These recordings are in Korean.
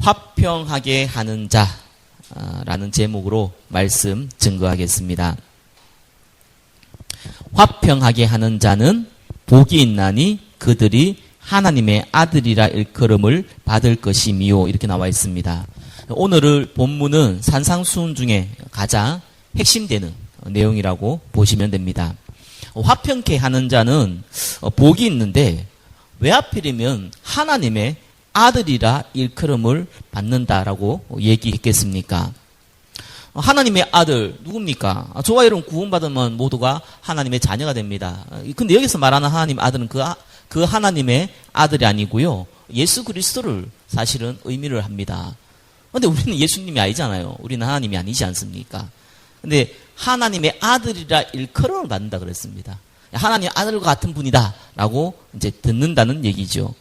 화평하게 하는 자라는 제목으로 말씀 증거하겠습니다. 화평하게 하는 자는 복이 있나니 그들이 하나님의 아들이라 일컬음을 받을 것이미요. 이렇게 나와 있습니다. 오늘 본문은 산상수훈 중에 가장 핵심되는 내용이라고 보시면 됩니다. 화평케 하는 자는 복이 있는데 왜 하필이면 하나님의 아들이라 일컬음을 받는다라고 얘기했겠습니까? 하나님의 아들 누굽니까? 저와 여러분 구원받으면 모두가 하나님의 자녀가 됩니다. 근데 여기서 말하는 하나님 아들은 그 하나님의 아들이 아니고요, 예수 그리스도를 사실은 의미를 합니다. 근데 우리는 예수님이 아니잖아요. 우리는 하나님이 아니지 않습니까? 근데 하나님의 아들이라 일컬음을 받는다 그랬습니다. 하나님의 아들과 같은 분이다라고 이제 듣는다는 얘기죠.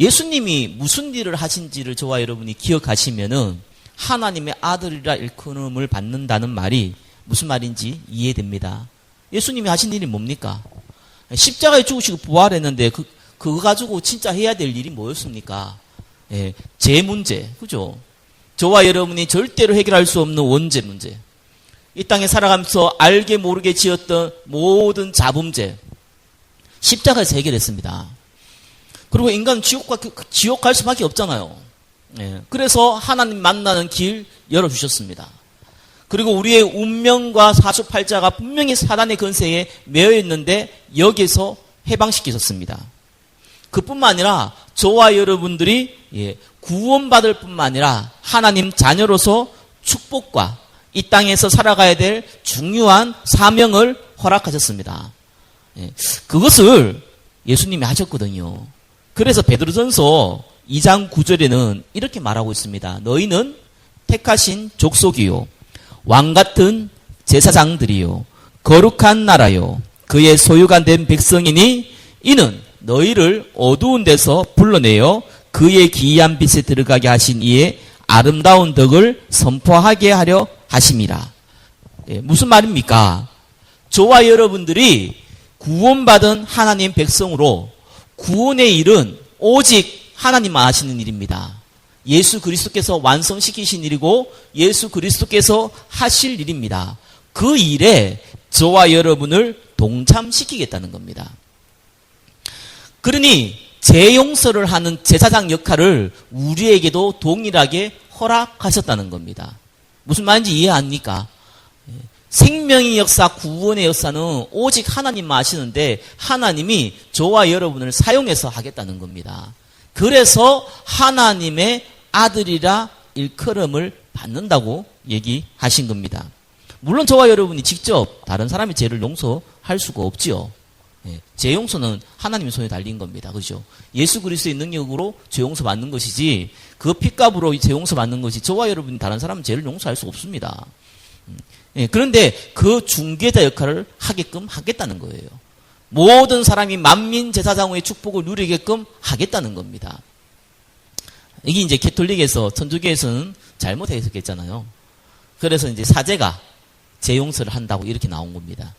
예수님이 무슨 일을 하신지를 저와 여러분이 기억하시면은 하나님의 아들이라 일컬음을 받는다는 말이 무슨 말인지 이해됩니다. 예수님이 하신 일이 뭡니까? 십자가에 죽으시고 부활했는데 그거 가지고 진짜 해야 될 일이 뭐였습니까? 예, 제 문제, 그죠? 저와 여러분이 절대로 해결할 수 없는 원죄 문제. 이 땅에 살아가면서 알게 모르게 지었던 모든 자범죄. 십자가에서 해결했습니다. 그리고 인간은 지옥 갈 수밖에 없잖아요. 예, 그래서 하나님 만나는 길 열어주셨습니다. 그리고 우리의 운명과 사주팔자가 분명히 사단의 권세에 매여 있는데 여기서 해방시키셨습니다. 그뿐만 아니라 저와 여러분들이 구원받을 뿐만 아니라 하나님 자녀로서 축복과 이 땅에서 살아가야 될 중요한 사명을 허락하셨습니다. 그것을 예수님이 하셨거든요. 그래서 베드로전서 2장 9절에는 이렇게 말하고 있습니다. 너희는 택하신 족속이요, 왕같은 제사장들이요, 거룩한 나라요, 그의 소유가 된 백성이니 이는 너희를 어두운 데서 불러내어 그의 기이한 빛에 들어가게 하신 이의 아름다운 덕을 선포하게 하려 하심이라. 무슨 말입니까? 저와 여러분들이 구원받은 하나님 백성으로 구원의 일은 오직 하나님만 하시는 일입니다. 예수 그리스도께서 완성시키신 일이고 예수 그리스도께서 하실 일입니다. 그 일에 저와 여러분을 동참시키겠다는 겁니다. 그러니 재용서를 하는 제사장 역할을 우리에게도 동일하게 허락하셨다는 겁니다. 무슨 말인지 이해합니까? 생명의 역사, 구원의 역사는 오직 하나님만 하시는데 하나님이 저와 여러분을 사용해서 하겠다는 겁니다. 그래서 하나님의 아들이라 일컬음을 받는다고 얘기하신 겁니다. 물론 저와 여러분이 직접 다른 사람의 죄를 용서할 수가 없지요. 죄 용서는 하나님의 손에 달린 겁니다. 그죠? 예수 그리스도의 능력으로 죄 용서 받는 것이지 그 핏값으로 죄 용서 받는 것이 저와 여러분이 다른 사람은 죄를 용서할 수 없습니다. 그런데 그 중개자 역할을 하게끔 하겠다는 거예요. 모든 사람이 만민 제사장의 축복을 누리게끔 하겠다는 겁니다. 이게 이제 캐톨릭에서, 천주교에서는 잘못 해석했잖아요. 그래서 이제 사제가 죄 용서를 한다고 이렇게 나온 겁니다.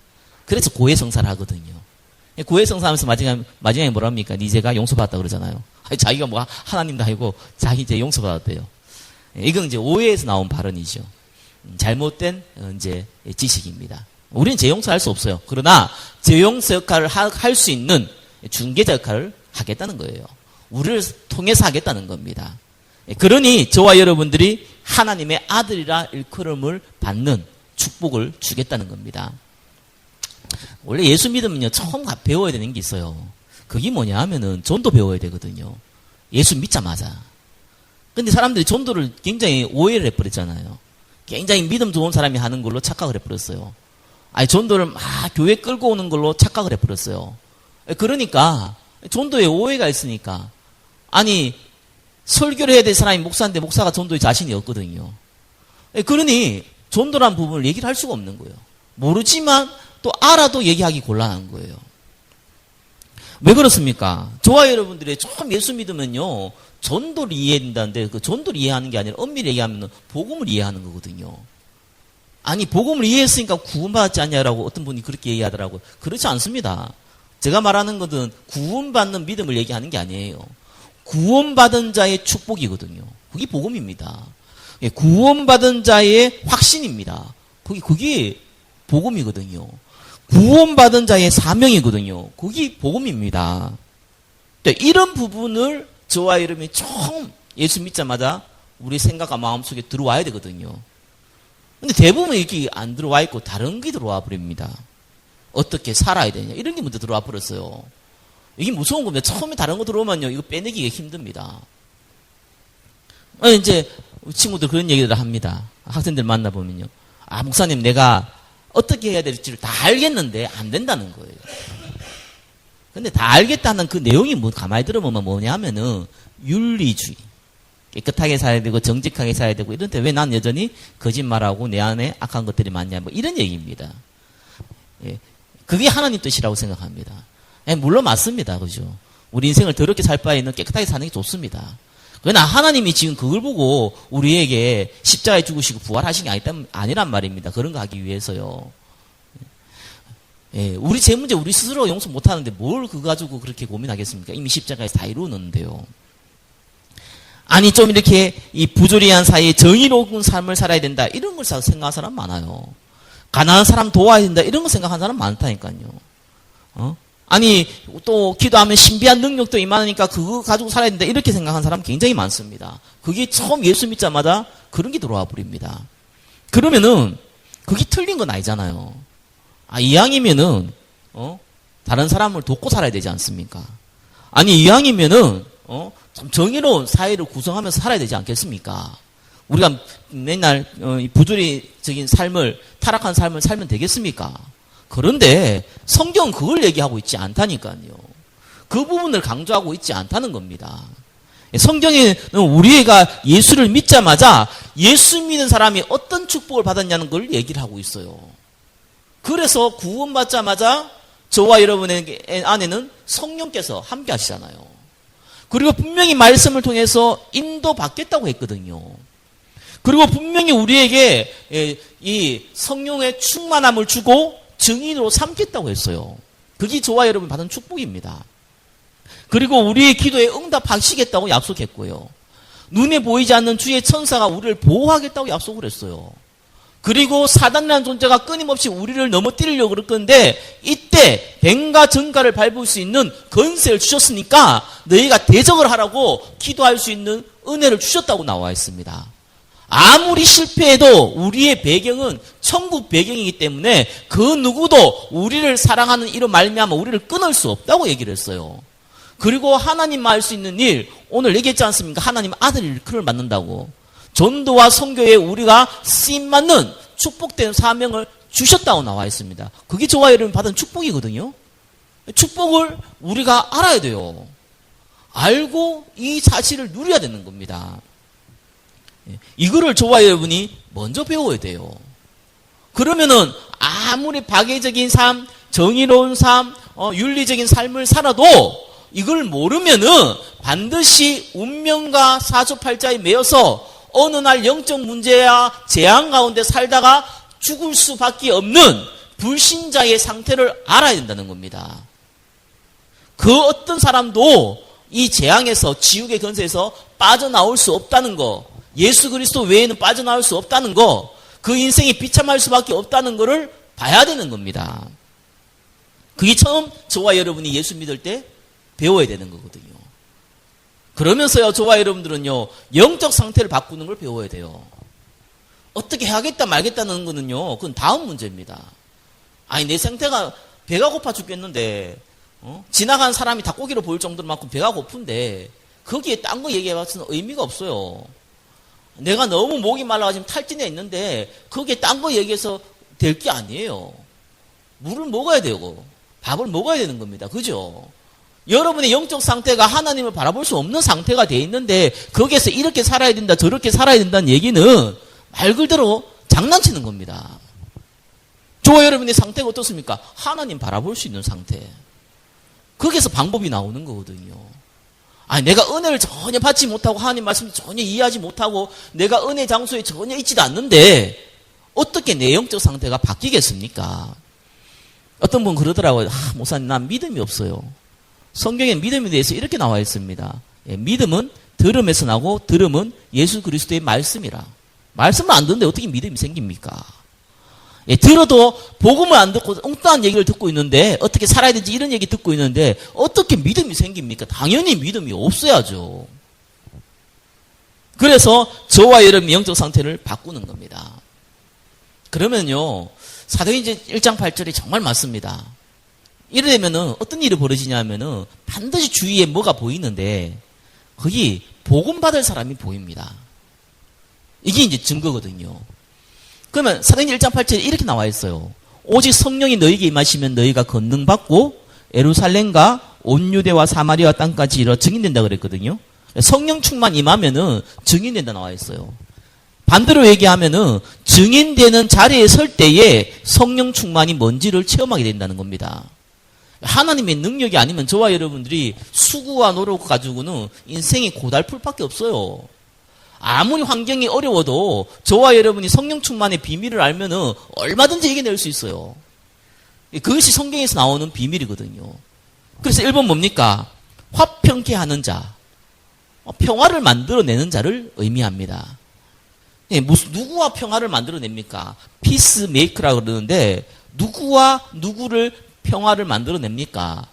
그래서 고해성사를 하거든요. 고해성사하면서 마지막에 뭐랍니까? 네 죄가 용서받았다 그러잖아요. 자기가 뭐 하나님도 아니고 자기 죄 용서받았대요. 이건 이제 오해에서 나온 발언이죠. 잘못된 이제 지식입니다. 우리는 죄 용서할 수 없어요. 그러나 죄 용서 역할을 할 수 있는 중개자 역할을 하겠다는 거예요. 우리를 통해서 하겠다는 겁니다. 그러니 저와 여러분들이 하나님의 아들이라 일컬음을 받는 축복을 주겠다는 겁니다. 원래 예수 믿으면요, 처음 배워야 되는 게 있어요. 그게 뭐냐 하면은 전도 배워야 되거든요. 예수 믿자마자. 근데 사람들이 전도를 굉장히 오해를 해버렸잖아요. 굉장히 믿음 좋은 사람이 하는 걸로 착각을 해버렸어요. 아니, 전도를 막 교회 끌고 오는 걸로 착각을 해버렸어요. 그러니까 전도에 오해가 있으니까, 아니 설교를 해야 될 사람이 목사인데 목사가 전도에 자신이 없거든요. 그러니 전도란 부분을 얘기를 할 수가 없는 거예요. 모르지만 또 알아도 얘기하기 곤란한 거예요. 왜 그렇습니까? 저와 여러분들이 좀 예수 믿으면요, 전도를 이해한다는데 그 전도를 이해하는 게 아니라 엄밀히 얘기하면 복음을 이해하는 거거든요. 아니, 복음을 이해했으니까 구원받지 않냐라고 어떤 분이 그렇게 얘기하더라고요. 그렇지 않습니다. 제가 말하는 것은 구원받는 믿음을 얘기하는 게 아니에요. 구원받은 자의 축복이거든요. 그게 복음입니다. 예, 구원받은 자의 확신입니다. 그게 복음이거든요. 구원받은 자의 사명이거든요. 그게 복음입니다. 네, 이런 부분을 저와 여러분이 처음 예수 믿자마자 우리 생각과 마음속에 들어와야 되거든요. 근데 대부분 이렇게 안 들어와 있고 다른 게 들어와 버립니다. 어떻게 살아야 되냐 이런 게 먼저 들어와 버렸어요. 이게 무서운 겁니다. 처음에 다른 거 들어오면요 이거 빼내기가 힘듭니다. 이제 친구들 그런 얘기를 합니다. 학생들 만나보면요. 아 목사님 내가 어떻게 해야 될지를 다 알겠는데 안 된다는 거예요. 근데 다 알겠다는 그 내용이 뭐 가만히 들어보면 뭐냐 하면은 윤리주의. 깨끗하게 살아야 되고 정직하게 살아야 되고 이런데 왜 난 여전히 거짓말하고 내 안에 악한 것들이 많냐 뭐 이런 얘기입니다. 예. 그게 하나님 뜻이라고 생각합니다. 예, 물론 맞습니다. 그죠? 우리 인생을 더럽게 살 바에는 깨끗하게 사는 게 좋습니다. 그러나 하나님이 지금 그걸 보고 우리에게 십자가에 죽으시고 부활하신 게 아니란 말입니다. 그런 거 하기 위해서요. 예, 우리 제 문제 우리 스스로 용서 못하는데 뭘 그거 가지고 그렇게 고민하겠습니까? 이미 십자가에서 다 이루었는데요. 아니 좀 이렇게 이 부조리한 사이에 정의로운 삶을 살아야 된다 이런 걸 생각하는 사람 많아요. 가난한 사람 도와야 된다 이런 거 생각하는 사람 많다니까요. 아니 또 기도하면 신비한 능력도 임하니까 그거 가지고 살아야 된다 이렇게 생각하는 사람 굉장히 많습니다. 그게 처음 예수 믿자마자 그런 게 들어와 버립니다. 그러면은 그게 틀린 건 아니잖아요. 아 이왕이면은 다른 사람을 돕고 살아야 되지 않습니까? 아니 이왕이면은 좀 정의로운 사회를 구성하면서 살아야 되지 않겠습니까? 우리가 맨날 부조리적인 삶을 타락한 삶을 살면 되겠습니까? 그런데 성경은 그걸 얘기하고 있지 않다니까요. 그 부분을 강조하고 있지 않다는 겁니다. 성경에는 우리가 예수를 믿자마자 예수 믿는 사람이 어떤 축복을 받았냐는 걸 얘기를 하고 있어요. 그래서 구원받자마자 저와 여러분의 안에는 성령께서 함께 하시잖아요. 그리고 분명히 말씀을 통해서 인도받겠다고 했거든요. 그리고 분명히 우리에게 이 성령의 충만함을 주고 증인으로 삼겠다고 했어요. 그게 저와 여러분 받은 축복입니다. 그리고 우리의 기도에 응답하시겠다고 약속했고요. 눈에 보이지 않는 주의 천사가 우리를 보호하겠다고 약속을 했어요. 그리고 사단이라는 존재가 끊임없이 우리를 넘어뜨리려고 그럴 건데 이때 뱀과 전갈을 밟을 수 있는 권세를 주셨으니까 너희가 대적을 하라고 기도할 수 있는 은혜를 주셨다고 나와 있습니다. 아무리 실패해도 우리의 배경은 천국 배경이기 때문에 그 누구도 우리를 사랑하는 이로 말미암아 우리를 끊을 수 없다고 얘기를 했어요. 그리고 하나님만 할 수 있는 일 오늘 얘기했지 않습니까? 하나님 아들 일컬을 맡는다고. 전도와 선교에 우리가 쓰임받는 축복된 사명을 주셨다고 나와 있습니다. 그게 저와 여러분 받은 축복이거든요. 축복을 우리가 알아야 돼요. 알고 이 사실을 누려야 되는 겁니다. 이거를 저와 여러분이 먼저 배워야 돼요. 그러면은 아무리 박애적인 삶, 정의로운 삶, 윤리적인 삶을 살아도 이걸 모르면은 반드시 운명과 사주팔자에 매여서 어느 날 영적 문제야 재앙 가운데 살다가 죽을 수밖에 없는 불신자의 상태를 알아야 된다는 겁니다. 그 어떤 사람도 이 재앙에서 지옥의 권세에서 빠져나올 수 없다는 거, 예수 그리스도 외에는 빠져나올 수 없다는 거, 그 인생이 비참할 수밖에 없다는 거를 봐야 되는 겁니다. 그게 처음 저와 여러분이 예수 믿을 때 배워야 되는 거거든요. 그러면서요, 저와 여러분들은요, 영적 상태를 바꾸는 걸 배워야 돼요. 어떻게 하겠다 말겠다는 거는요, 그건 다음 문제입니다. 아니, 내 상태가 배가 고파 죽겠는데, 지나간 사람이 닭고기로 보일 정도로만큼 배가 고픈데, 거기에 딴 거 얘기해봤으면 의미가 없어요. 내가 너무 목이 말라가지고 탈진해 있는데, 거기에 딴 거 얘기해서 될 게 아니에요. 물을 먹어야 되고, 밥을 먹어야 되는 겁니다. 그죠? 여러분의 영적 상태가 하나님을 바라볼 수 없는 상태가 돼 있는데 거기에서 이렇게 살아야 된다 저렇게 살아야 된다는 얘기는 말 그대로 장난치는 겁니다. 저와 여러분의 상태가 어떻습니까? 하나님 바라볼 수 있는 상태. 거기에서 방법이 나오는 거거든요. 아니 내가 은혜를 전혀 받지 못하고 하나님 말씀을 전혀 이해하지 못하고 내가 은혜 장소에 전혀 있지도 않는데 어떻게 내 영적 상태가 바뀌겠습니까? 어떤 분 그러더라고요. 목사님 난 믿음이 없어요. 성경에 믿음에 대해서 이렇게 나와 있습니다. 믿음은 들음에서 나고 들음은 예수 그리스도의 말씀이라. 말씀을 안 듣는데 어떻게 믿음이 생깁니까? 들어도 복음을 안 듣고 엉뚱한 얘기를 듣고 있는데 어떻게 살아야 되는지 이런 얘기 듣고 있는데 어떻게 믿음이 생깁니까? 당연히 믿음이 없어야죠. 그래서 저와 여러분의 영적 상태를 바꾸는 겁니다. 그러면요, 사도행전 1장 8절이 정말 맞습니다. 이러면은 어떤 일이 벌어지냐면은 반드시 주위에 뭐가 보이는데 거기 복음 받을 사람이 보입니다. 이게 이제 증거거든요. 그러면 사도행전 1장 8절에 이렇게 나와 있어요. 오직 성령이 너희에게 임하시면 너희가 권능 받고 예루살렘과 온 유대와 사마리아 땅까지 이르러 증인된다 그랬거든요. 성령 충만 임하면은 증인된다 나와 있어요. 반대로 얘기하면은 증인되는 자리에 설 때에 성령 충만이 뭔지를 체험하게 된다는 겁니다. 하나님의 능력이 아니면 저와 여러분들이 수고와 노력 가지고는 인생이 고달플 밖에 없어요. 아무리 환경이 어려워도 저와 여러분이 성령 충만의 비밀을 알면은 얼마든지 이겨낼 수 있어요. 그것이 성경에서 나오는 비밀이거든요. 그래서 1번 뭡니까? 화평케 하는 자. 평화를 만들어내는 자를 의미합니다. 누구와 평화를 만들어냅니까? 피스메이커라고 그러는데 누구와 누구를 평화를 만들어냅니까?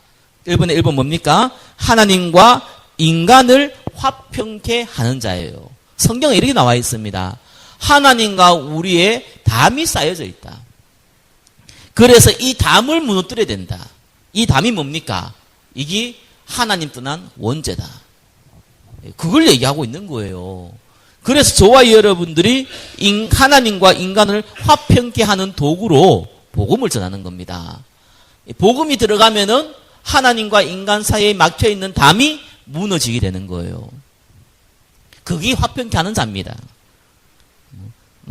1번에 1번 뭡니까? 하나님과 인간을 화평케 하는 자예요. 성경에 이렇게 나와 있습니다. 하나님과 우리의 담이 쌓여져 있다. 그래서 이 담을 무너뜨려야 된다. 이 담이 뭡니까? 이게 하나님 떠난 원죄다. 그걸 얘기하고 있는 거예요. 그래서 저와 여러분들이 하나님과 인간을 화평케 하는 도구로 복음을 전하는 겁니다. 복음이 들어가면은 하나님과 인간 사이에 막혀있는 담이 무너지게 되는 거예요. 그게 화평케 하는 자입니다.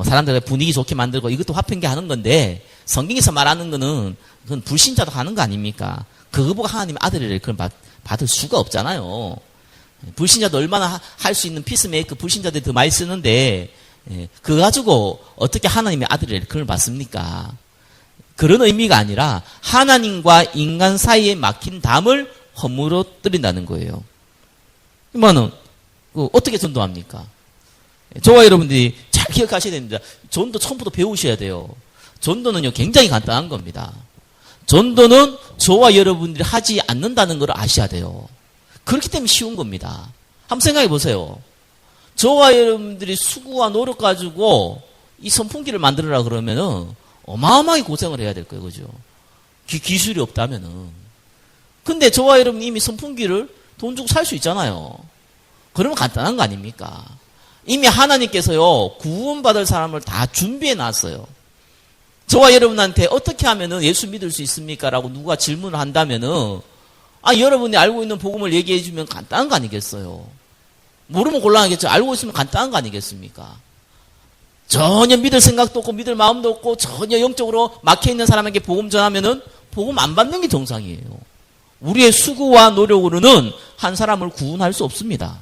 사람들 분위기 좋게 만들고 이것도 화평케 하는 건데 성경에서 말하는 거는 그건 불신자도 하는 거 아닙니까? 그거 보고 하나님의 아들이래 그걸 받을 수가 없잖아요. 불신자도 얼마나 할 수 있는 피스메이커 불신자들이 더 많이 쓰는데 그거 가지고 어떻게 하나님의 아들이래 그걸 받습니까? 그런 의미가 아니라 하나님과 인간 사이에 막힌 담을 허물어뜨린다는 거예요. 그러면은 어떻게 전도합니까? 저와 여러분들이 잘 기억하셔야 됩니다. 전도 처음부터 배우셔야 돼요. 전도는요 굉장히 간단한 겁니다. 전도는 저와 여러분들이 하지 않는다는 걸 아셔야 돼요. 그렇기 때문에 쉬운 겁니다. 한번 생각해 보세요. 저와 여러분들이 수고와 노력 가지고 이 선풍기를 만들으라 그러면은 어마어마하게 고생을 해야 될 거예요. 그죠? 기술이 없다면은. 근데 저와 여러분이 이미 선풍기를 돈 주고 살 수 있잖아요. 그러면 간단한 거 아닙니까? 이미 하나님께서요, 구원받을 사람을 다 준비해 놨어요. 저와 여러분한테 어떻게 하면은 예수 믿을 수 있습니까? 라고 누가 질문을 한다면은, 여러분이 알고 있는 복음을 얘기해 주면 간단한 거 아니겠어요? 모르면 곤란하겠죠. 알고 있으면 간단한 거 아니겠습니까? 전혀 믿을 생각도 없고 믿을 마음도 없고 전혀 영적으로 막혀있는 사람에게 복음 전하면은 복음 안 받는 게 정상이에요. 우리의 수고와 노력으로는 한 사람을 구원할 수 없습니다.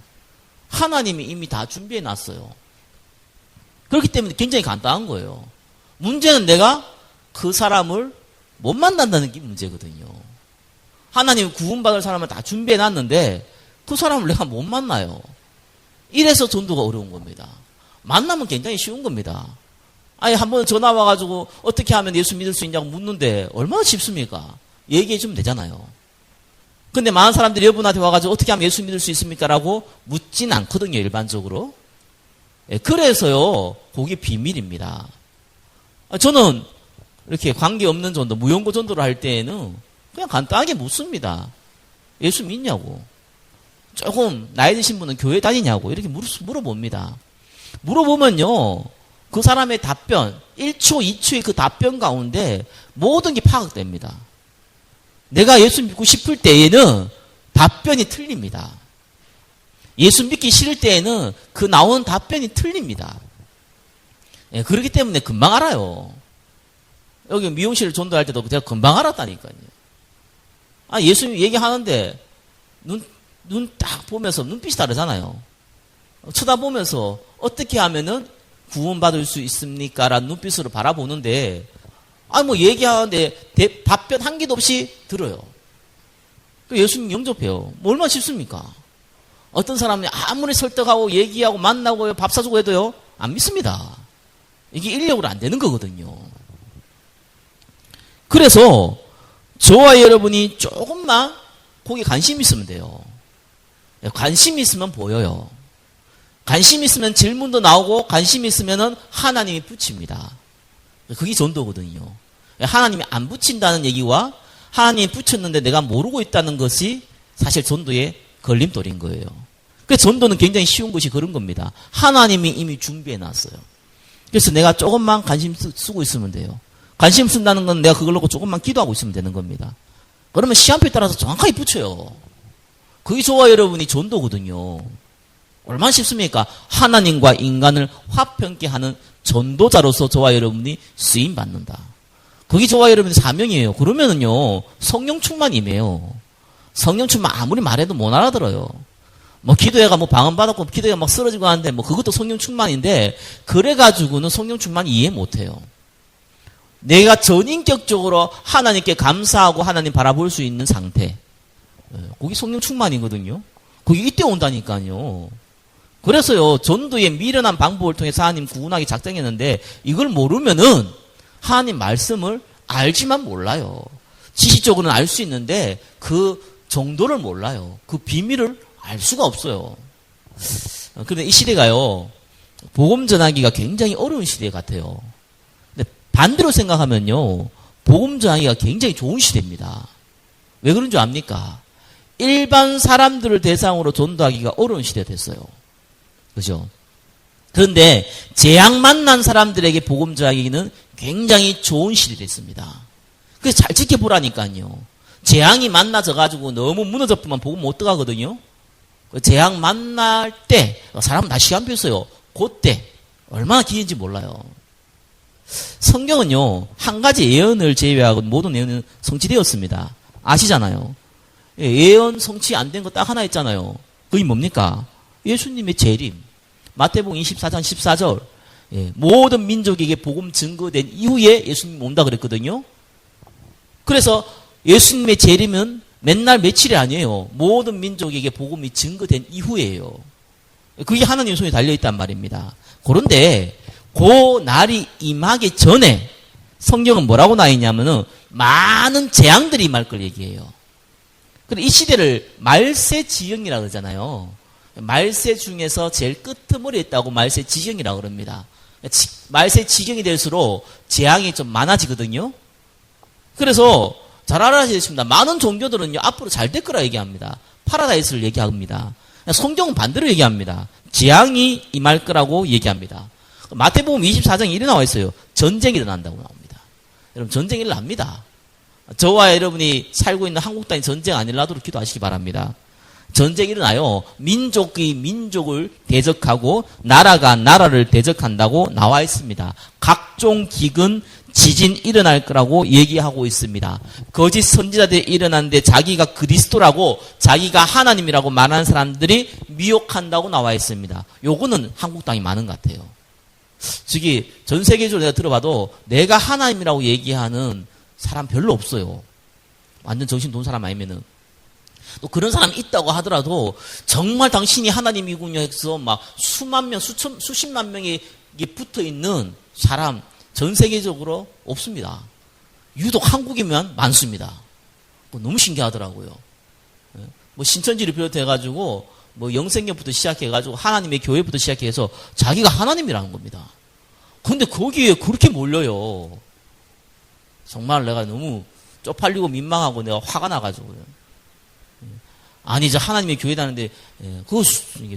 하나님이 이미 다 준비해 놨어요. 그렇기 때문에 굉장히 간단한 거예요. 문제는 내가 그 사람을 못 만난다는 게 문제거든요. 하나님 구원받을 사람을 다 준비해 놨는데 그 사람을 내가 못 만나요. 이래서 전도가 어려운 겁니다. 만나면 굉장히 쉬운 겁니다. 한번 전화 와가지고 어떻게 하면 예수 믿을 수 있냐고 묻는데 얼마나 쉽습니까? 얘기해 주면 되잖아요. 근데 많은 사람들이 여러분한테 와가지고 어떻게 하면 예수 믿을 수 있습니까? 라고 묻진 않거든요, 일반적으로. 그래서요, 그게 비밀입니다. 저는 이렇게 관계없는 전도, 무용고 전도를 할 때에는 그냥 간단하게 묻습니다. 예수 믿냐고. 조금 나이 드신 분은 교회 다니냐고 이렇게 물어봅니다. 물어보면요, 그 사람의 답변, 1초, 2초의 그 답변 가운데 모든 게 파악됩니다. 내가 예수 믿고 싶을 때에는 답변이 틀립니다. 예수 믿기 싫을 때에는 그 나오는 답변이 틀립니다. 그렇기 때문에 금방 알아요. 여기 미용실을 전도할 때도 제가 금방 알았다니까요. 예수 얘기하는데 눈 딱 보면서 눈빛이 다르잖아요. 쳐다보면서 어떻게 하면은 구원받을 수 있습니까? 라는 눈빛으로 바라보는데 얘기하는데 답변 한 개도 없이 들어요. 예수님 영접해요. 얼마나 쉽습니까? 어떤 사람이 아무리 설득하고 얘기하고 만나고 밥 사주고 해도요, 안 믿습니다. 이게 인력으로 안 되는 거거든요. 그래서 저와 여러분이 조금만 거기에 관심 있으면 돼요. 관심 있으면 보여요. 관심 있으면 질문도 나오고 관심 있으면 하나님이 붙입니다. 그게 전도거든요. 하나님이 안 붙인다는 얘기와 하나님이 붙였는데 내가 모르고 있다는 것이 사실 전도의 걸림돌인 거예요. 그래서 전도는 굉장히 쉬운 것이 그런 겁니다. 하나님이 이미 준비해 놨어요. 그래서 내가 조금만 관심 쓰고 있으면 돼요. 관심 쓴다는 건 내가 그걸 놓고 조금만 기도하고 있으면 되는 겁니다. 그러면 시간표에 따라서 정확하게 붙여요. 그게 저와 여러분이 전도거든요. 얼마나 쉽습니까? 하나님과 인간을 화평케 하는 전도자로서 저와 여러분이 쓰임받는다. 그게 저와 여러분의 사명이에요. 그러면은요, 성령 충만이 임해요. 성령 충만 아무리 말해도 못 알아들어요. 뭐 기도회가 뭐 방언 받았고 기도회가 막 쓰러지고 하는데 뭐 그것도 성령 충만인데 그래가지고는 성령 충만 이해 못해요. 내가 전인격적으로 하나님께 감사하고 하나님 바라볼 수 있는 상태. 그게 성령 충만이거든요. 그게 이때 온다니까요. 그래서요, 전도의 미련한 방법을 통해서 하나님 구원하기 작정했는데 이걸 모르면은 하나님 말씀을 알지만 몰라요. 지식적으로는 알 수 있는데 그 정도를 몰라요. 그 비밀을 알 수가 없어요. 그런데 이 시대가요, 복음 전하기가 굉장히 어려운 시대 같아요. 근데 반대로 생각하면요, 복음 전하기가 굉장히 좋은 시대입니다. 왜 그런 줄 압니까? 일반 사람들을 대상으로 전도하기가 어려운 시대가 됐어요. 그죠? 그런데 재앙 만난 사람들에게 복음 전하기는 굉장히 좋은 시대가 됐습니다. 그래서 잘 지켜보라니까요. 재앙이 만나져가지고 너무 무너져보면 복음 못 들어가거든요. 재앙 만날 때, 사람은 다 시간표 있어요. 그때, 얼마나 긴지 몰라요. 성경은요, 한 가지 예언을 제외하고 모든 예언은 성취되었습니다. 아시잖아요. 예언 성취 안 된 거 딱 하나 있잖아요. 그게 뭡니까? 예수님의 재림. 마태복음 24장 14절. 모든 민족에게 복음 증거된 이후에 예수님 온다 그랬거든요. 그래서 예수님의 재림은 맨날 며칠이 아니에요. 모든 민족에게 복음이 증거된 이후에요. 그게 하나님의 손에 달려있단 말입니다. 그런데 그 날이 임하기 전에 성경은 뭐라고 나와 있냐면은 많은 재앙들이 임할 걸 얘기해요. 이 시대를 말세 지경이라고 그러잖아요. 말세 중에서 제일 끄트머리에 있다고 말세 지경이라고 그럽니다. 말세 지경이 될수록 재앙이 좀 많아지거든요. 그래서 잘 알아야겠습니다. 많은 종교들은요, 앞으로 잘 될 거라 얘기합니다. 파라다이스를 얘기합니다. 성경은 반대로 얘기합니다. 재앙이 임할 거라고 얘기합니다. 마태복음 24장에 이래 나와 있어요. 전쟁이 일어난다고 나옵니다. 여러분, 전쟁이 일어납니다. 저와 여러분이 살고 있는 한국 땅에 전쟁 안 일어나도록 기도하시기 바랍니다. 전쟁이 일어나요. 민족이 민족을 대적하고 나라가 나라를 대적한다고 나와 있습니다. 각종 기근, 지진 일어날 거라고 얘기하고 있습니다. 거짓 선지자들이 일어났는데 자기가 그리스도라고 자기가 하나님이라고 말하는 사람들이 미혹한다고 나와 있습니다. 요거는 한국 땅이 많은 것 같아요. 즉이 전 세계적으로 내가 들어봐도 내가 하나님이라고 얘기하는 사람 별로 없어요. 완전 정신 돈 사람 아니면은. 또 그런 사람이 있다고 하더라도 정말 당신이 하나님이군요 해서 막 수만 명, 수십만 명이 붙어 있는 사람 전 세계적으로 없습니다. 유독 한국이면 많습니다. 너무 신기하더라고요. 뭐 신천지를 비롯해가지고 뭐 영생교부터 시작해가지고 하나님의 교회부터 시작해서 자기가 하나님이라는 겁니다. 근데 거기에 그렇게 몰려요. 정말 내가 너무 쪽팔리고 민망하고 내가 화가 나가지고요. 아니, 이제 하나님의 교회다는데, 그거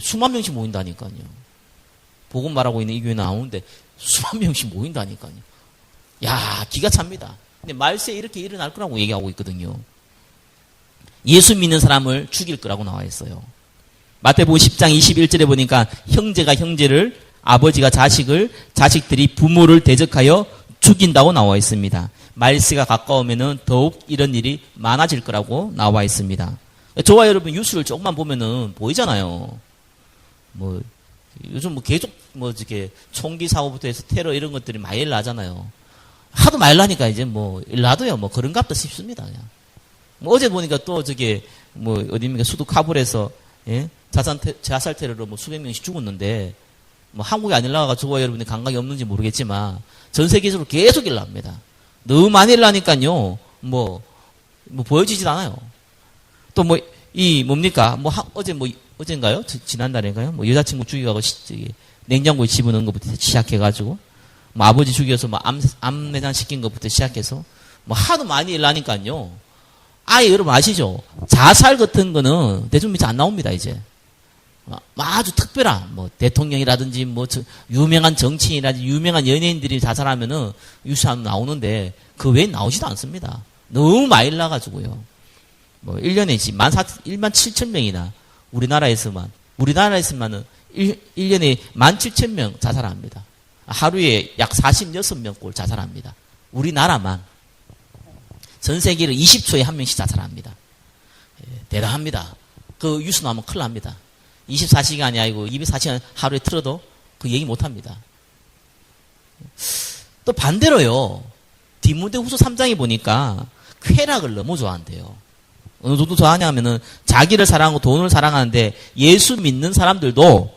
수만 명씩 모인다니까요. 복음 말하고 있는 이 교회는 나오는데, 수만 명씩 모인다니까요. 야, 기가 찹니다. 근데 말세 이렇게 일어날 거라고 얘기하고 있거든요. 예수 믿는 사람을 죽일 거라고 나와 있어요. 마태복음 10장 21절에 보니까 형제가 형제를, 아버지가 자식을, 자식들이 부모를 대적하여 죽인다고 나와 있습니다. 말세가 가까우면은 더욱 이런 일이 많아질 거라고 나와 있습니다. 저와 여러분 뉴스를 조금만 보면은 보이잖아요. 뭐 요즘 뭐 계속 뭐 이렇게 총기 사고부터 해서 테러 이런 것들이 많이 일어나잖아요. 하도 많이 일어나니까 이제 뭐 일어나도요 뭐 그런갑다 싶습니다. 그냥. 뭐 어제 보니까 또 저게 뭐 어디입니까 수도 카불에서 예? 자살 테러로 뭐 수백 명씩 죽었는데, 뭐 한국에 안 일나가가 저와 여러분이 감각이 없는지 모르겠지만, 전 세계적으로 계속 일납니다. 너무 많이 일나니까요, 보여지질 않아요. 또 뭡니까? 어젠가요? 지난달인가요? 여자친구 죽여가고, 냉장고에 집어넣은 것부터 시작해가지고, 아버지 죽여서 암내장 시킨 것부터 시작해서, 하도 많이 일나니까요. 아예 여러분 아시죠? 자살 같은 거는 대중미치 안 나옵니다, 이제. 아주 특별한, 대통령이라든지, 유명한 정치인이라든지, 유명한 연예인들이 자살하면은 뉴스 안 나오는데, 그 외엔 나오지도 않습니다. 너무 많이 일나가지고요. 1년에 1만 7천 명이나, 우리나라에서만은 1년에 1만 7천 명 자살합니다. 하루에 약 46명꼴 자살합니다. 우리나라만. 전 세계를 20초에 한 명씩 자살합니다. 대단합니다. 그 뉴스 나오면 큰일 납니다. 24시간이 아니고 204시간 하루에 틀어도 그 얘기 못 합니다. 또 반대로요. 디모데후서 3장에 보니까 쾌락을 너무 좋아한대요. 어느 정도 좋아하냐면은 자기를 사랑하고 돈을 사랑하는데 예수 믿는 사람들도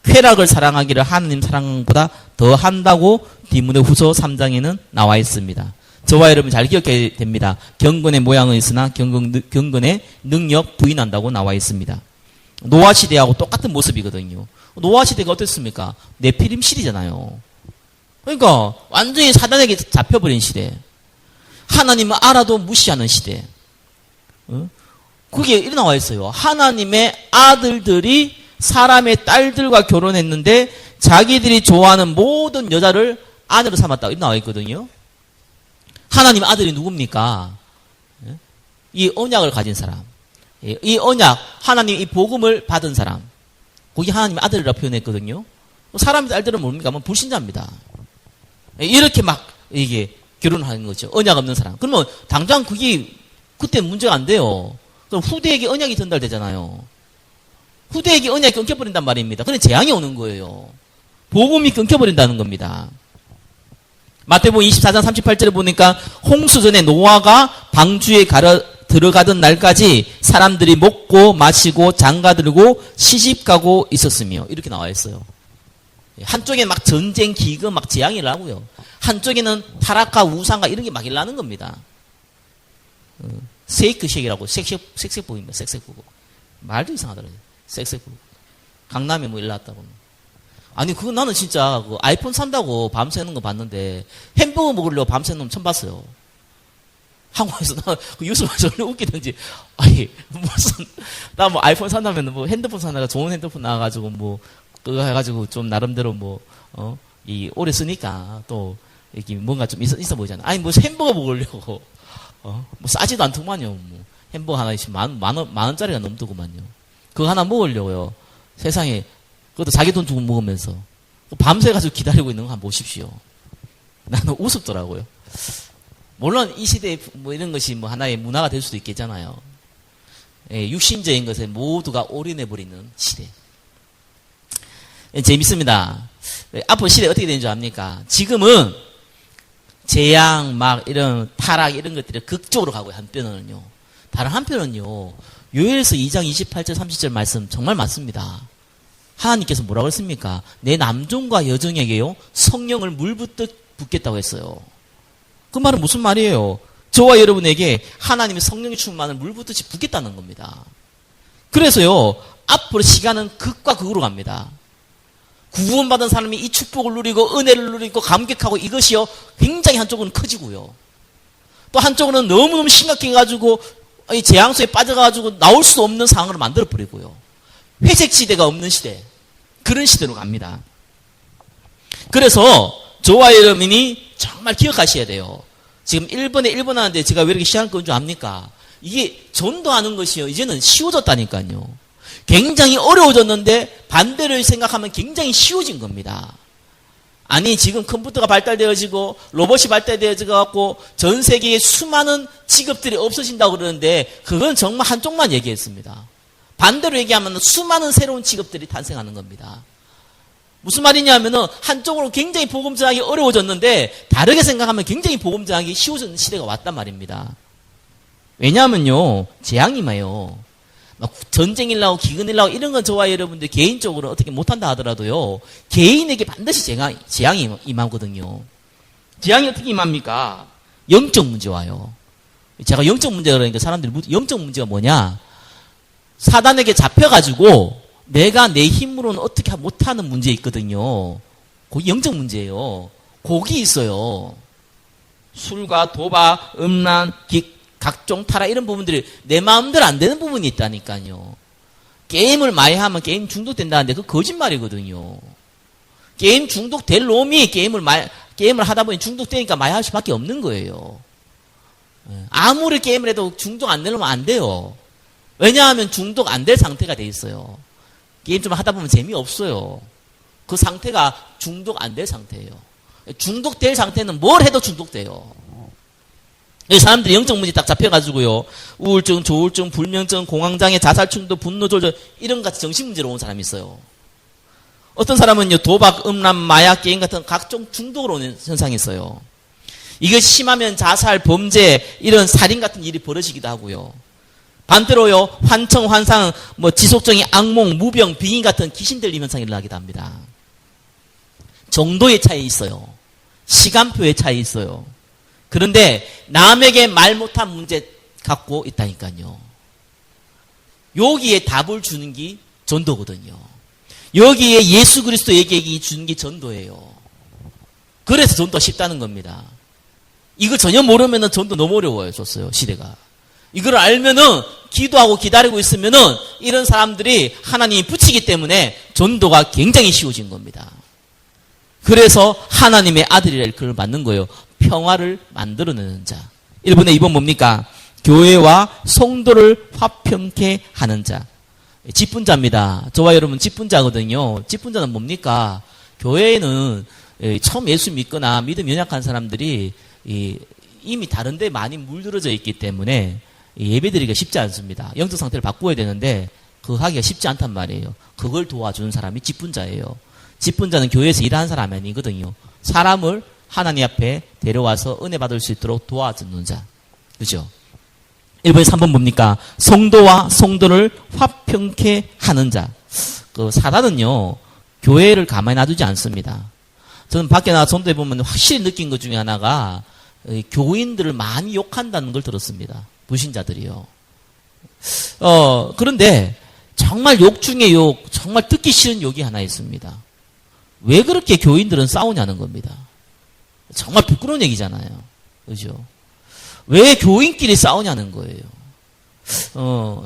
쾌락을 사랑하기를 하나님 사랑보다 더 한다고 디모데후서 3장에는 나와 있습니다. 저와 여러분 잘 기억해야 됩니다. 경건의 모양은 있으나 경건의 능력 부인한다고 나와 있습니다. 노아 시대하고 똑같은 모습이거든요. 노아 시대가 어땠습니까? 네피림 시대잖아요. 그러니까 완전히 사단에게 잡혀버린 시대. 하나님을 알아도 무시하는 시대. 그게 이렇게 나와 있어요. 하나님의 아들들이 사람의 딸들과 결혼했는데 자기들이 좋아하는 모든 여자를 아내로 삼았다고 이렇게 나와 있거든요. 하나님 아들이 누굽니까? 이 언약을 가진 사람. 이 언약, 하나님 이 복음을 받은 사람. 거기 하나님 아들이라고 표현했거든요. 사람의 딸들은 뭡니까? 불신자입니다. 이렇게 이게 결혼하는 거죠. 언약 없는 사람. 그러면 당장 그때 문제가 안 돼요. 그럼 후대에게 언약이 전달되잖아요. 후대에게 언약이 끊겨버린단 말입니다. 그런데 재앙이 오는 거예요. 복음이 끊겨버린다는 겁니다. 마태복음 24장 38절에 보니까 홍수 전에 노아가 방주에 들어가던 날까지 사람들이 먹고 마시고 장가들고 시집가고 있었으며 이렇게 나와 있어요. 한쪽에 전쟁, 기근, 재앙이 일어나고요. 한쪽에는 타락과 우상과 이런 게 일어나는 겁니다. 세이크쉑이라고 색색복입니다. 색색복. 말도 이상하더라고요. 색색복. 강남에 일어났다고. 아니, 그거 나는 진짜 아이폰 산다고 밤새는 거 봤는데 햄버거 먹으려고 밤새는 놈 처음 봤어요. 한국에서 나 그 뉴스 봐서 웃기던지. 아니, 나 아이폰 산다면 핸드폰 산다가 좋은 핸드폰 나와가지고 그거 해가지고 좀 나름대로 오래 쓰니까 또 이렇게 뭔가 좀 있어 보이잖아. 아니, 햄버거 먹으려고. 싸지도 않더만요. 햄버거 하나 있으면 만 원짜리가 넘더구만요. 그거 하나 먹으려고요. 세상에. 그것도 자기 돈 주고 먹으면서. 밤새가지고 기다리고 있는 거 한번 보십시오. 나는 우습더라고요. 물론 이 시대에 이런 것이 하나의 문화가 될 수도 있겠잖아요. 육신적인 것에 모두가 올인해버리는 시대. 재밌습니다. 앞으로 시대 어떻게 되는 줄 압니까? 지금은 재앙, 이런 타락, 이런 것들이 극적으로 가고요. 한편으로는요. 다른 한편은요. 요엘서 2장 28절 30절 말씀 정말 맞습니다. 하나님께서 뭐라고 했습니까? 내 남종과 여종에게요. 성령을 물붓듯 붓겠다고 했어요. 그 말은 무슨 말이에요? 저와 여러분에게 하나님의 성령이 충만을 물붓듯이 붓겠다는 겁니다. 그래서요. 앞으로 시간은 극과 극으로 갑니다. 구원받은 사람이 이 축복을 누리고 은혜를 누리고 감격하고 이것이요. 굉장히 한쪽은 커지고요. 또 한쪽은 너무너무 심각해가지고 이 재앙수에 빠져가지고 나올 수 없는 상황을 만들어버리고요. 회색 지대가 없는 시대. 그런 시대로 갑니다. 그래서 저와 여러분이 정말 기억하셔야 돼요. 지금 일본 하는데 제가 왜 이렇게 시간을 끄는 줄 압니까? 이게 전도하는 것이요. 이제는 쉬워졌다니까요. 굉장히 어려워졌는데 반대로 생각하면 굉장히 쉬워진 겁니다. 아니, 지금 컴퓨터가 발달되어지고 로봇이 발달되어져갖고 전 세계에 수많은 직업들이 없어진다고 그러는데 그건 정말 한쪽만 얘기했습니다. 반대로 얘기하면 수많은 새로운 직업들이 탄생하는 겁니다. 무슨 말이냐면은 한쪽으로 굉장히 복음 전하기 어려워졌는데 다르게 생각하면 굉장히 복음 전하기 쉬워지는 시대가 왔단 말입니다. 왜냐하면요, 재앙이 임해요. 막 전쟁 일나고 기근 일나고 이런 건 저와 여러분들 개인적으로 어떻게 못한다 하더라도요. 개인에게 반드시 재앙이 임하거든요. 재앙이 어떻게 임합니까? 영적 문제 와요. 제가 영적 문제가 그러니까 사람들이 영적 문제가 뭐냐? 사단에게 잡혀가지고 내가 내 힘으로는 어떻게 못하는 문제 있거든요. 그게 영적 문제예요. 곡이 있어요. 술과 도박, 음란, 각종 타락 이런 부분들이 내 마음대로 안 되는 부분이 있다니까요. 게임을 많이 하면 게임 중독된다는데 그거 거짓말이거든요. 게임 중독될 놈이 게임을 하다 보니 중독되니까 많이 할 수밖에 없는 거예요. 아무리 게임을 해도 중독 안 되려면 안 돼요. 왜냐하면 중독 안 될 상태가 돼 있어요. 게임 좀 하다 보면 재미없어요. 그 상태가 중독 안 될 상태예요. 중독될 상태는 뭘 해도 중독돼요. 사람들이 영적 문제 딱 잡혀가지고요. 우울증, 조울증, 불면증, 공황장애, 자살충도, 분노조절 이런 같이 정신문제로 온 사람이 있어요. 어떤 사람은요. 도박, 음란, 마약, 게임 같은 각종 중독으로 오는 현상이 있어요. 이게 심하면 자살, 범죄, 이런 살인 같은 일이 벌어지기도 하고요. 반대로요. 환청, 환상, 지속적인 악몽, 무병, 빙의 같은 귀신 들림 현상이 일어나기도 합니다. 정도의 차이 있어요. 시간표의 차이 있어요. 그런데 남에게 말 못한 문제 갖고 있다니까요. 여기에 답을 주는 게 전도거든요. 여기에 예수 그리스도에게 주는 게 전도예요. 그래서 전도가 쉽다는 겁니다. 이걸 전혀 모르면은 전도 너무 어려워요. 시대가. 이걸 알면은 기도하고 기다리고 있으면은 이런 사람들이 하나님이 붙이기 때문에 전도가 굉장히 쉬워진 겁니다. 그래서 하나님의 아들이라 그걸 받는 거예요. 평화를 만들어내는 자. 1번에 2번 뭡니까? 교회와 성도를 화평케 하는 자. 직분자입니다. 저와 여러분 직분자거든요. 직분자는 뭡니까? 교회에는 처음 예수 믿거나 믿음 연약한 사람들이 이미 다른 데 많이 물들어져 있기 때문에 예배드리기가 쉽지 않습니다. 영적 상태를 바꾸어야 되는데 그거 하기가 쉽지 않단 말이에요. 그걸 도와주는 사람이 직분자예요. 직분자는 교회에서 일하는 사람이 아니거든요. 사람을 하나님 앞에 데려와서 은혜 받을 수 있도록 도와주는 자. 그죠? 1번에 3번 뭡니까? 성도와 성도를 화평케 하는 자. 사단은요, 교회를 가만히 놔두지 않습니다. 저는 밖에 나가 전도해 보면 확실히 느낀 것 중에 하나가 교인들을 많이 욕한다는 걸 들었습니다. 불신자들이요. 그런데 정말 욕 중에 욕, 정말 듣기 싫은 욕이 하나 있습니다. 왜 그렇게 교인들은 싸우냐는 겁니다. 정말 부끄러운 얘기잖아요. 그죠? 왜 교인끼리 싸우냐는 거예요.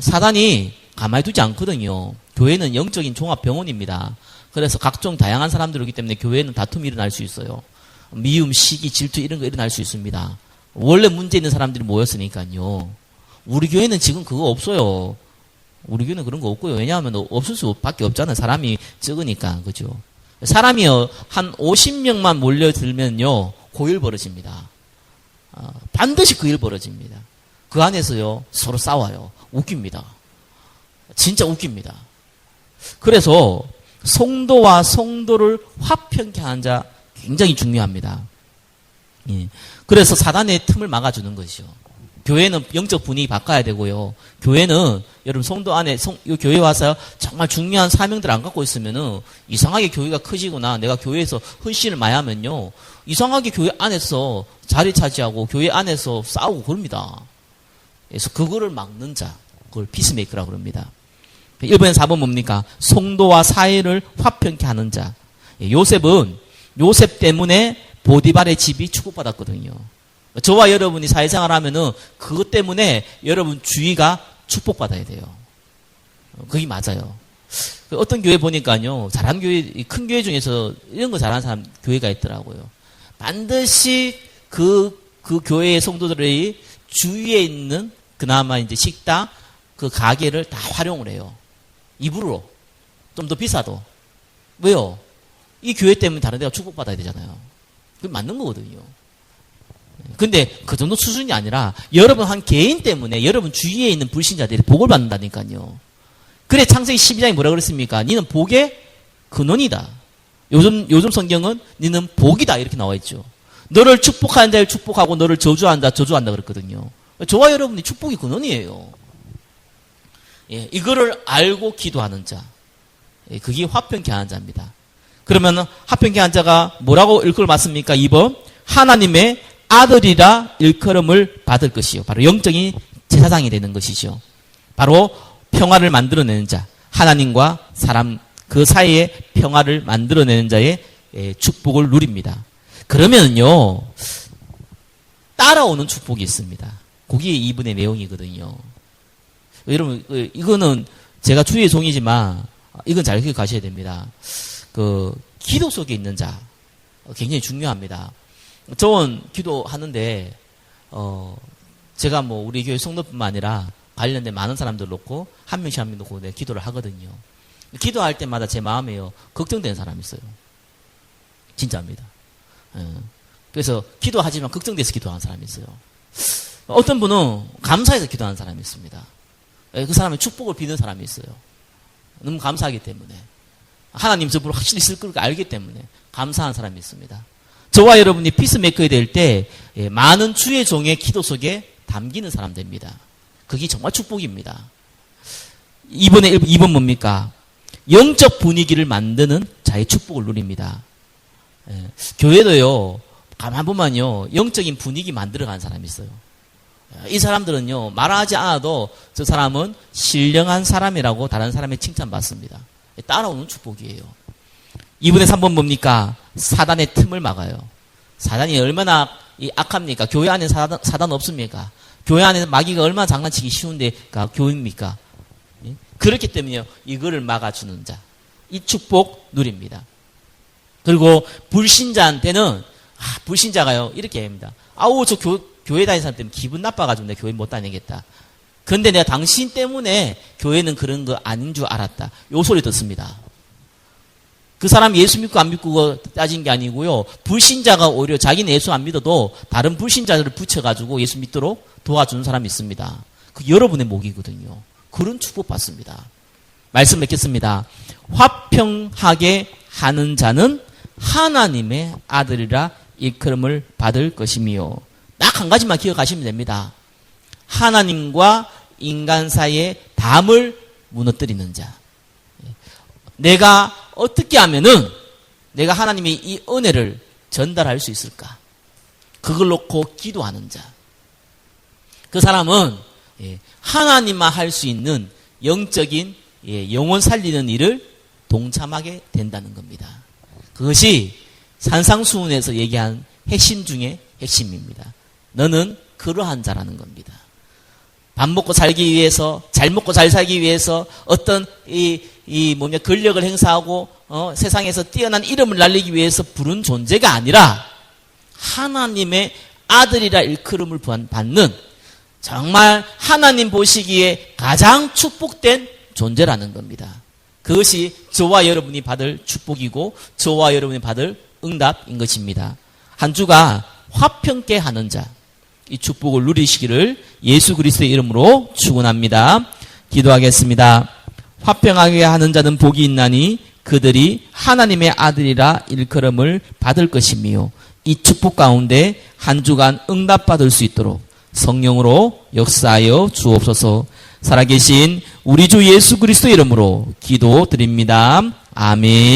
사단이 가만히 두지 않거든요. 교회는 영적인 종합병원입니다. 그래서 각종 다양한 사람들이 오기 때문에 교회는 다툼이 일어날 수 있어요. 미움, 시기, 질투 이런 거 일어날 수 있습니다. 원래 문제 있는 사람들이 모였으니까요. 우리 교회는 지금 그거 없어요. 우리 교회는 그런 거 없고요. 왜냐하면 없을 수밖에 없잖아요. 사람이 적으니까. 그죠? 사람이 한 50명만 몰려들면요. 고일 벌어집니다. 반드시 그 일 벌어집니다. 그 안에서요. 서로 싸워요. 웃깁니다. 진짜 웃깁니다. 그래서 성도와 성도를 화평케 하는 자 굉장히 중요합니다. 예. 그래서 사단의 틈을 막아주는 것이죠. 교회는 영적 분위기 바꿔야 되고요. 교회는 여러분 성도 안에 이 교회 와서 정말 중요한 사명들 안 갖고 있으면은 이상하게 교회가 커지거나 내가 교회에서 헌신을 많이 하면요. 이상하게 교회 안에서 자리 차지하고 교회 안에서 싸우고 그럽니다. 그래서 그거를 막는 자, 그걸 피스메이커라고 그럽니다. 1번에 4번 뭡니까? 성도와 사회를 화평케 하는 자. 요셉은 요셉 때문에 보디발의 집이 축복받았거든요. 저와 여러분이 사회생활 하면은 그것 때문에 여러분 주위가 축복받아야 돼요. 그게 맞아요. 어떤 교회 보니까요, 잘하는 교회, 큰 교회 중에서 이런 거 잘하는 사람 교회가 있더라고요. 반드시 그 교회의 성도들이 주위에 있는 그나마 이제 식당, 그 가게를 다 활용을 해요. 입으로. 좀 더 비싸도. 왜요? 이 교회 때문에 다른 데가 축복받아야 되잖아요. 그게 맞는 거거든요. 근데 그 정도 수준이 아니라 여러분 한 개인 때문에 여러분 주위에 있는 불신자들이 복을 받는다니까요. 그래 창세기 12장이 뭐라 그랬습니까? 니는 복의 근원이다. 요즘 성경은 니는 복이다 이렇게 나와 있죠. 너를 축복하는 자를 축복하고 너를 저주한다 그랬거든요. 저와 여러분이 축복이 근원이에요. 예, 이거를 알고 기도하는 자. 예, 그게 화평케 하는 자입니다. 그러면 화평케 하는 자가 뭐라고 일컬어 맞습니까? 2번. 하나님의 아들이라 일컬음을 받을 것이요. 바로 영적인 제사장이 되는 것이죠. 바로 평화를 만들어내는 자. 하나님과 사람 그 사이에 평화를 만들어내는 자의 축복을 누립니다. 그러면요. 따라오는 축복이 있습니다. 그게 2번의 내용이거든요. 여러분, 이거는 제가 주의 종이지만 이건 잘 기억하셔야 됩니다. 기도 속에 있는 자 굉장히 중요합니다. 저는 기도하는데 제가 뭐 우리 교회 성도뿐만 아니라 관련된 많은 사람들 놓고 한 명씩 한 명 놓고 내가 기도를 하거든요. 기도할 때마다 제 마음에요 걱정되는 사람이 있어요. 진짜입니다. 그래서 기도하지만 걱정돼서 기도하는 사람이 있어요. 어떤 분은 감사해서 기도하는 사람이 있습니다. 그 사람의 축복을 비는 사람이 있어요. 너무 감사하기 때문에. 하나님 저분을 확실히 있을 걸 알기 때문에 감사한 사람이 있습니다. 저와 여러분이 피스메이커가 될 때 많은 주의 종의 기도 속에 담기는 사람 됩니다. 그게 정말 축복입니다. 2번 뭡니까? 영적 분위기를 만드는 자의 축복을 누립니다. 교회도요, 가만 보면요, 영적인 분위기 만들어가는 사람이 있어요. 이 사람들은요, 말하지 않아도 저 사람은 신령한 사람이라고 다른 사람의 칭찬받습니다. 따라오는 축복이에요. 2번에 3번 뭡니까? 사단의 틈을 막아요. 사단이 얼마나 악합니까? 교회 안에 사단 없습니까? 교회 안에 마귀가 얼마나 장난치기 쉬운데가 교회입니까? 그렇기 때문에 이거를 막아주는 자. 이 축복 누립니다. 그리고 불신자한테는 불신자가요 이렇게 합니다. 아우 저 교회 다니는 사람 때문에 기분 나빠가지고 내가 교회 못 다니겠다. 근데 내가 당신 때문에 교회는 그런 거 아닌 줄 알았다. 요 소리 듣습니다. 그 사람 예수 믿고 안 믿고 따진 게 아니고요. 불신자가 오히려 자기는 예수 안 믿어도 다른 불신자들을 붙여가지고 예수 믿도록 도와주는 사람이 있습니다. 그 여러분의 목이거든요. 그런 축복 받습니다. 말씀 맺겠습니다. 화평하게 하는 자는 하나님의 아들이라 일컬음을 받을 것이며 딱 한 가지만 기억하시면 됩니다. 하나님과 인간 사이의 담을 무너뜨리는 자. 내가 어떻게 하면은 내가 하나님의 이 은혜를 전달할 수 있을까? 그걸 놓고 기도하는 자. 그 사람은 하나님만 할 수 있는 영적인 영혼 살리는 일을 동참하게 된다는 겁니다. 그것이 산상수훈에서 얘기한 핵심 중에 핵심입니다. 너는 그러한 자라는 겁니다. 밥 먹고 살기 위해서, 잘 먹고 잘 살기 위해서 어떤 권력을 행사하고 세상에서 뛰어난 이름을 날리기 위해서 부른 존재가 아니라 하나님의 아들이라 일컬음을 받는 정말 하나님 보시기에 가장 축복된 존재라는 겁니다. 그것이 저와 여러분이 받을 축복이고 저와 여러분이 받을 응답인 것입니다. 한 주가 화평케 하는 자, 이 축복을 누리시기를 예수 그리스도의 이름으로 축원합니다. 기도하겠습니다. 화평하게 하는 자는 복이 있나니 그들이 하나님의 아들이라 일컬음을 받을 것이며 이 축복 가운데 한 주간 응답받을 수 있도록 성령으로 역사하여 주옵소서. 살아계신 우리 주 예수 그리스도의 이름으로 기도드립니다. 아멘.